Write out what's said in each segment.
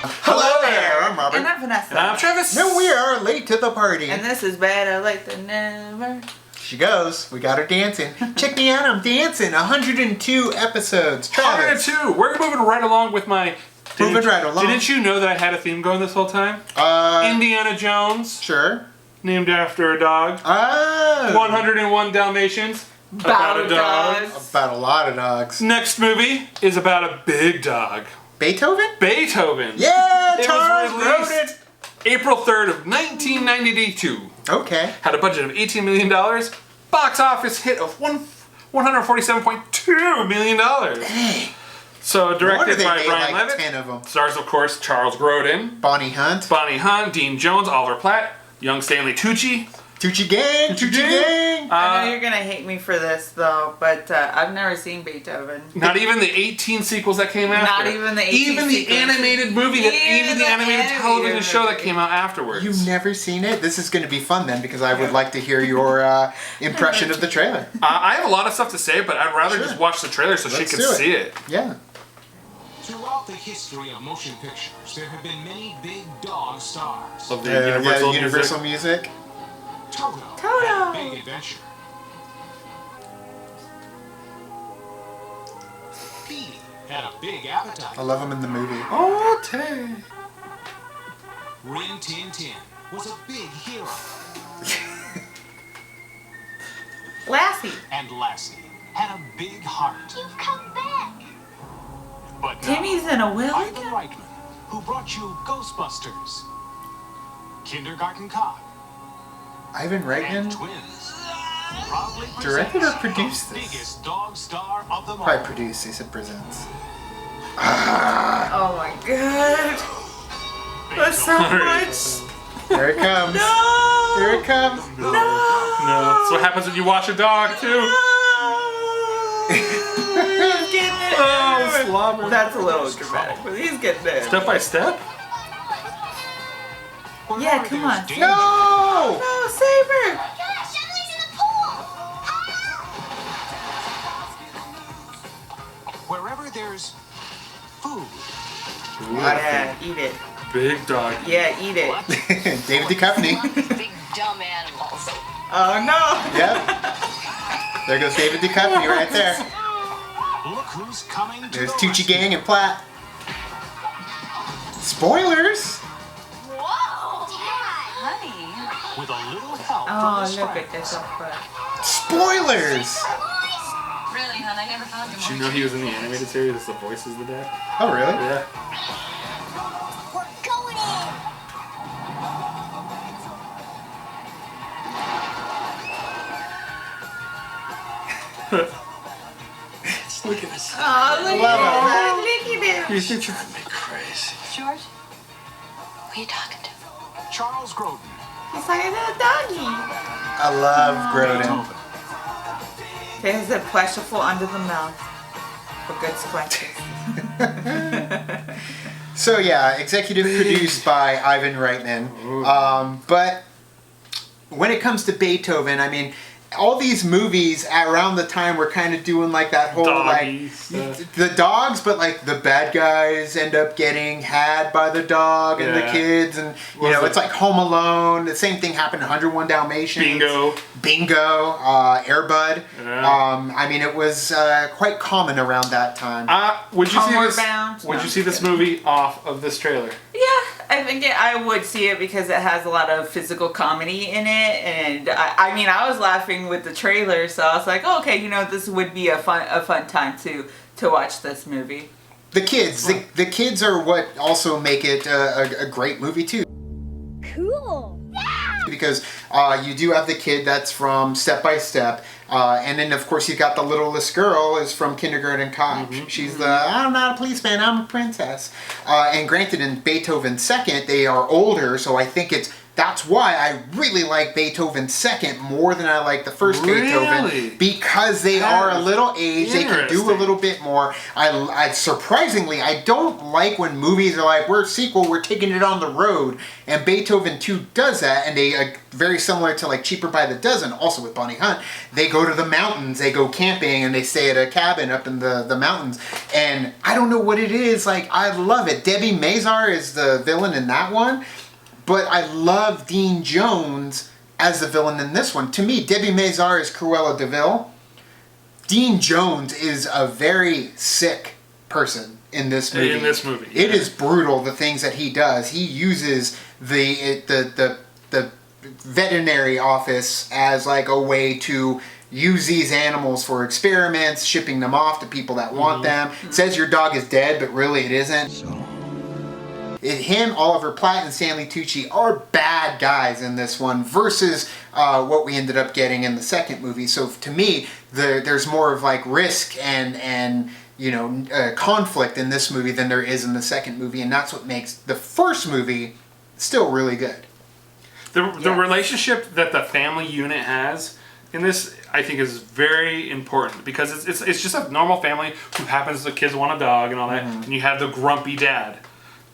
Hello there, I'm Robert. And I'm Vanessa. And I'm Travis. No, we are late to the party. And this is Better Late Than Never. She goes, we got her dancing. Check me out, I'm dancing. 102 episodes. Travis. 102. We're moving right along with my... Moving right along. Didn't you know that I had a theme going this whole time? Indiana Jones. Sure. Named after a dog. Oh. 101 Dalmatians. About a dog. About a lot of dogs. Next movie is about a big dog. Beethoven? Beethoven. Yeah, It Charles was wrote released it. April 3rd of 1992. Okay. Had a budget of $18 million. Box office hit of $147.2 million. Dang. So directed by Brian like Levitt. 10 of them. Stars, of course, Charles Grodin, Bonnie Hunt. Dean Jones, Oliver Platt, young Stanley Tucci. Tucci Gang. Tucci Gang. I know you're going to hate me for this, though, but I've never seen Beethoven. Not even the 18 sequels that came after. Not even the 18 Even the sequels. animated movie, even the animated television show that came out afterwards. You've never seen it? This is going to be fun then, because I would like to hear your impression of the trailer. I have a lot of stuff to say, but I'd rather just watch the trailer so she can see it. Yeah. Throughout the history of motion pictures, there have been many big dog stars. Of the Universal music. Toto. Toto. Had a big adventure. Petey had a big appetite. I love him in the movie. Oh, Tay. Rin Tin Tin was a big hero. Lassie. And Lassie had a big heart. You've come back. But Timmy's in a wheel Ivan again? Reitman, who brought you Ghostbusters, Kindergarten Cop, Ivan and Reitman Twins. Proudly directed or presents produced the this? biggest dog star of them all. Probably produced. He said presents. Oh my god. That's so much. There it comes. No. Here it comes. No. No, that's what happens when you watch a dog, too. He's getting it. Oh, slobber. That's a little dramatic, but he's getting it. Step by step? Wherever Yeah, come there's on. danger, No! No, save her. Gosh, Emily's in the pool. Wherever there's food, Yeah, eat it. Big dog. Yeah, eat it. David Duchovny. Big dumb animals. Oh no. Yep. There goes David Duchovny right there. look who's coming to There's the Tucci rescue. Gang and Platt. Spoilers. Whoa. Dad. Honey. With a little help Oh, from the look at Stranglers. this up front. Spoilers. Really, hon? I never found Did you know he was in the animated series as the voice of the dad? Oh really? Yeah. We're going in. Look at this. Oh, look Love at him. Look at him. You think you're crazy? George, who are you talking to? Charles Grodin. He's like a little doggy. I love Grodin. There's a plentiful under the mouth for good squatches. So yeah, executive produced by Ivan Reitman. But when it comes to Beethoven, I mean, all these movies around the time were kind of doing like that whole Doggy like stuff. the dogs, but like the bad guys end up getting had by the dog and the Yeah. kids, and you Was know it- it's like Home Alone. The same thing happened in 101 Dalmatians. Bingo, Air Bud. Yeah. I mean, it was quite common around that time. Would you see Homeward this? Bound? Would No, you see I'm this kidding. movie off of this trailer? Yeah, I think I would see it because it has a lot of physical comedy in it, and I mean, I was laughing with the trailer, so I was like, oh, okay, you know, this would be a fun time to watch this movie. The kids, the kids are what also make it a great movie too. Cool. Because you do have the kid that's from Step by Step, and then of course you got the littlest girl is from Kindergarten Cop. She's the I'm not a policeman, I'm a princess. And granted, in Beethoven's second, they are older, so I think it's that's why I really like Beethoven second more than I like the first Beethoven, because they are a little aged. They can do a little bit more. I surprisingly, I don't like when movies are like, we're a sequel, we're taking it on the road, and Beethoven 2 does that, and they very similar to like Cheaper by the Dozen, also with Bonnie Hunt. They go to the mountains, they go camping, and they stay at a cabin up in the mountains, and I don't know what it is, like I love it. Debbie Mazar is the villain in that one, but I love Dean Jones as the villain in this one. To me, Debbie Mazar is Cruella de Vil. Dean Jones is a very sick person in this movie. It is brutal, the things that he does. He uses the veterinary office as like a way to use these animals for experiments, shipping them off to people that want them. It says your dog is dead, but really it isn't. Him, Oliver Platt, and Stanley Tucci are bad guys in this one versus what we ended up getting in the second movie. So to me, there's more of like risk and conflict in this movie than there is in the second movie, and that's what makes the first movie still really good. The relationship that the family unit has in this, I think, is very important because it's just a normal family who happens the kids want a dog and all that, and you have the grumpy dad.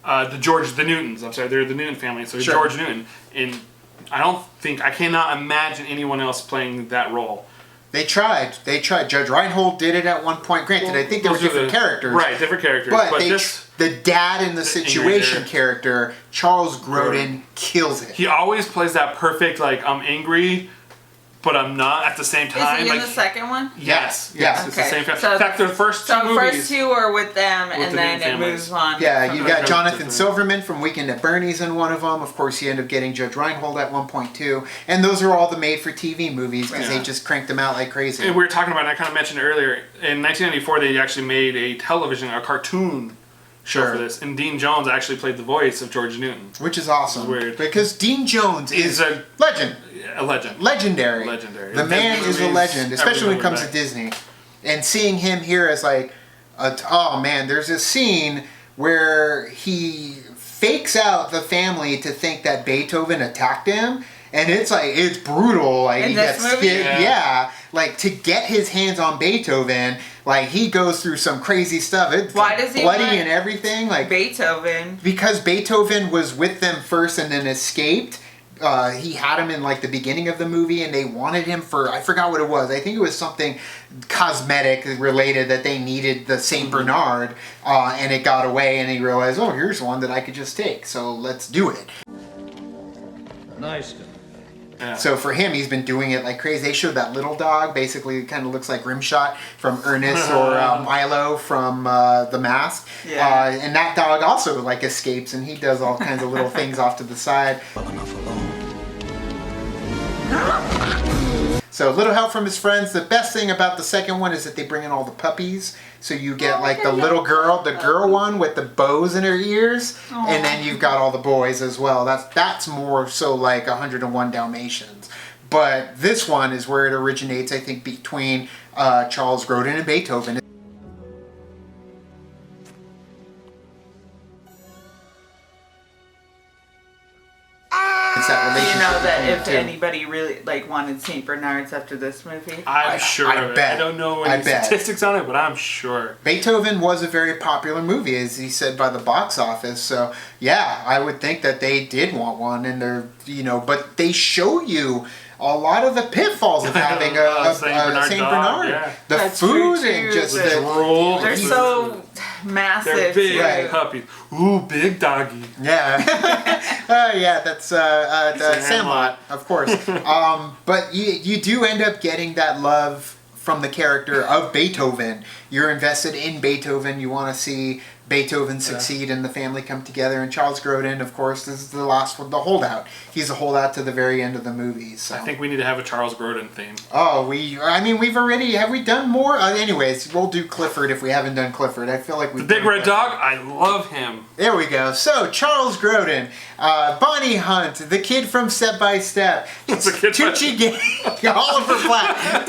The Newtons, I'm sorry, they're the Newton family, so George Newton. And I cannot imagine anyone else playing that role. They tried. Judge Reinhold did it at one point. Granted, I think there were different characters. Right, different characters. But the dad in the situation character, Charles Grodin, kills it. He always plays that perfect, like, I'm angry, but I'm not at the same time. Is he in the second one? Yes. Okay. It's the same family. In fact, the first two movies. So first two are with them, and then it moves on. Yeah, you got Jonathan Silverman from Weekend at Bernie's in one of them. Of course, you end up getting Judge Reinhold at one point too. And those are all the made-for-TV movies because they just cranked them out like crazy. And we were talking about, and I kind of mentioned earlier, in 1994 they actually made a cartoon show for this, and Dean Jones actually played the voice of George Newton, which is awesome. Weird, because Dean Jones is a legend. Legendary. The man is a legend, especially when it comes to Disney. And seeing him here as like, oh man, there's a scene where he fakes out the family to think that Beethoven attacked him. And it's brutal. Like, he gets scared. Yeah. Like, to get his hands on Beethoven, like, he goes through some crazy stuff. It's Why does he bloody and everything. Like, Beethoven? Because Beethoven was with them first and then escaped. He had him in like the beginning of the movie, and they wanted him for, I forgot what it was. I think it was something cosmetic related that they needed the Saint Bernard, and it got away, and he realized, oh, here's one that I could just take, so let's do it. Nice guy. Yeah. So for him, he's been doing it like crazy. They showed that little dog. Basically, it kind of looks like Rimshot from Ernest or Milo from The Mask. Yeah. And that dog also like escapes, and he does all kinds of little things off to the side. So little help from his friends. The best thing about the second one is that they bring in all the puppies. So you get like the little girl, the girl one with the bows in her ears, and then you've got all the boys as well. That's more so like 101 Dalmatians. But this one is where it originates, I think, between Charles Grodin and Beethoven. That relationship. You know that if anybody really like wanted Saint Bernards after this movie, I'm sure. I bet. I don't know any statistics on it, but I'm sure. Beethoven was a very popular movie, as he said, by the box office. So yeah, I would think that they did want one, and they're but they show you a lot of the pitfalls of having a Saint Bernard. Yeah. The That's food true, and just the drool. They're so massive. They're big puppies. Ooh, big doggy. Yeah. Yeah, that's Sandlot, of course. But you do end up getting that love from the character of Beethoven. You're invested in Beethoven. You want to see Beethoven succeed and the family come together. And Charles Grodin, of course, this is the last one, the holdout. He's a holdout to the very end of the movie. So. I think we need to have a Charles Grodin theme. Oh, have we done more? Anyways, we'll do Clifford if we haven't done Clifford. I feel like we've The Big Red Dog, I love him. There we go. So, Charles Grodin, Bonnie Hunt, the kid from Step by Step, Tucci Gang, Oliver Platt.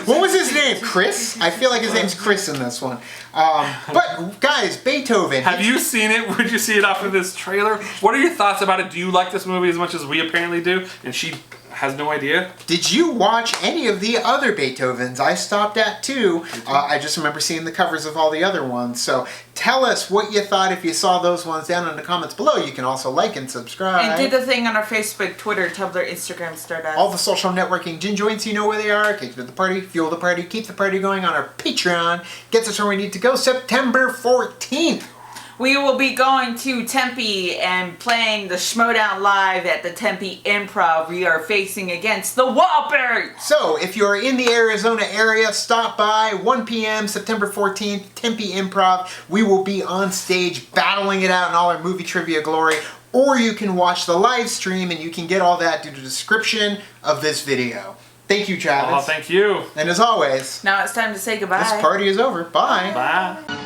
What was his name? Chris? I feel like his name's Chris in this one. But guys, Beethoven. Have you seen it? Would you see it off of this trailer? What are your thoughts about it? Do you like this movie as much as we apparently do? And she has no idea. Did you watch any of the other Beethovens? I stopped at 2. I just remember seeing the covers of all the other ones. So tell us what you thought if you saw those ones down in the comments below. You can also like and subscribe. And do the thing on our Facebook, Twitter, Tumblr, Instagram, Stardust. All the social networking gin joints, you know where they are. Kick to the party, fuel the party, keep the party going on our Patreon. Gets us where we need to go September 14th. We will be going to Tempe and playing the Schmodown live at the Tempe Improv. We are facing against the Whoppers. So, if you're in the Arizona area, stop by 1 p.m. September 14th, Tempe Improv. We will be on stage battling it out in all our movie trivia glory. Or you can watch the live stream and you can get all that through the description of this video. Thank you, Travis. Oh, thank you. And as always, Now it's time to say goodbye. this party is over. Bye. Bye.